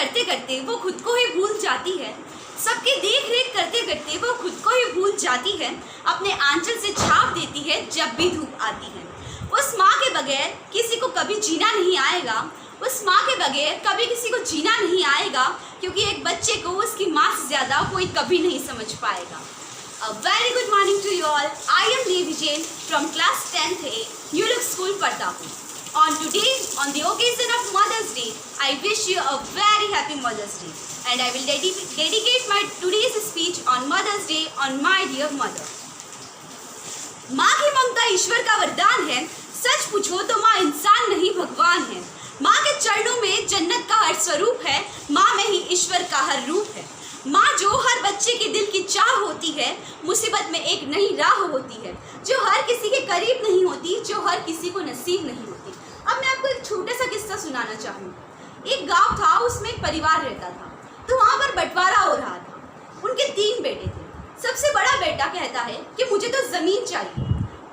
करते करते वो खुद को ही भूल जाती है। सबकी देख रेख करते करते वो खुद को ही भूल जाती है। अपने आंचल से छाप देती है जब भी धूप आती है। उस माँ के बगैर किसी को कभी जीना नहीं आएगा। उस माँ के बगैर कभी किसी को जीना नहीं आएगा, क्योंकि एक बच्चे को उसकी माँ से ज़्यादा कोई कभी नहीं समझ पाएगा। A very good morning to you all. I am Devi Jain from class 10th A, New Look School, Partapur. On the occasion of Mother's Day, I wish you a very happy Mother's Day. And I will dedicate my today's speech on Mother's Day on my dear mother. माँ की ममता ईश्वर का वरदान है। सच पूछो तो माँ इंसान नहीं भगवान है। माँ के चरणों में जन्नत का हर स्वरूप है। माँ में ही ईश्वर का हर रूप है। माँ जो हर बच्चे के दिल की चाह होती है, मुसीबत में एक नई राह होती है, जो हर किसी के करीब नहीं होती, जो हर किसी को नसीब नहीं होती। अब मैं आपको एक छोटा सा किस्सा सुनाना चाहूँगी। एक गांव था, उसमें एक परिवार रहता था। तो वहाँ पर बंटवारा हो रहा था। उनके 3 बेटे थे। सबसे बड़ा बेटा कहता है कि मुझे तो ज़मीन चाहिए।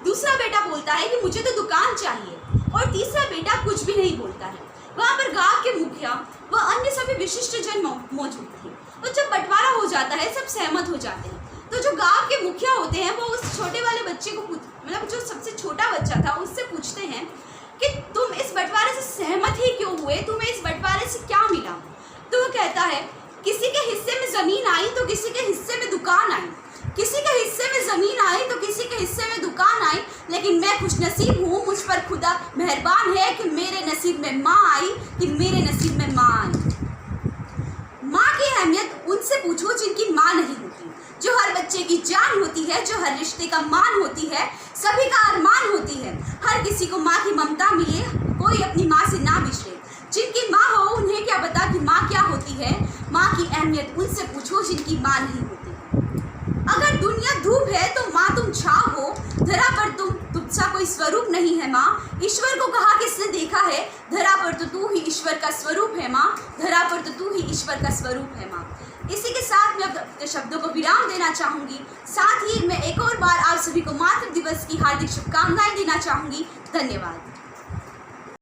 दूसरा बेटा बोलता है कि मुझे तो दुकान चाहिए। और तीसरा बेटा कुछ भी नहीं बोलता है। वहाँ पर गाँव के मुखिया व अन्य सभी विशिष्ट जन मौजूद थे। तो जब बंटवारा हो जाता है, सब सहमत हो जाते हैं। तो जो गांव के मुखिया होते हैं वो उस छोटे वाले बच्चे को मतलब जो सबसे छोटा बच्चा था उससे पूछते हैं कि तुम इस बंटवारे से सहमत ही क्यों हुए, तुम्हें इस बंटवारे से क्या मिला। तो वो कहता है, किसी के हिस्से में ज़मीन आई तो किसी के हिस्से में दुकान आई, किसी के हिस्से में ज़मीन आई तो किसी के हिस्से में दुकान आई, लेकिन मैं खुशनसीब हूँ, मुझ पर खुदा मेहरबान है कि मेरे नसीब में माँ आई, कि मेरे नसीब में माँ आई। माँ की अहमियत उनसे पूछो जिनकी माँ नहीं होती, जो हर बच्चे की जान होती है, जो हर रिश्ते का मान होती है, सभी का अरमान होती है। हर किसी को माँ की ममता मिले, कोई अपनी माँ से ना बिछड़े। जिनकी माँ हो उन्हें क्या पता कि माँ क्या होती है। माँ की अहमियत उनसे पूछो जिनकी माँ नहीं होती। अगर दुनिया धूप है तो माँ तुम छाँव हो, धरा पर तुझसा कोई स्वरूप नहीं है माँ। ईश्वर को कहा किसने देखा है, धरा पर तो तू ही ईश्वर का स्वरूप है माँ, धरा पर तो तू ही ईश्वर का स्वरूप है माँ। इसी के साथ मैं अपने शब्दों को विराम देना चाहूँगी। साथ ही मैं एक और बार आप सभी को मातृ दिवस की हार्दिक शुभकामनाएं देना चाहूँगी। धन्यवाद।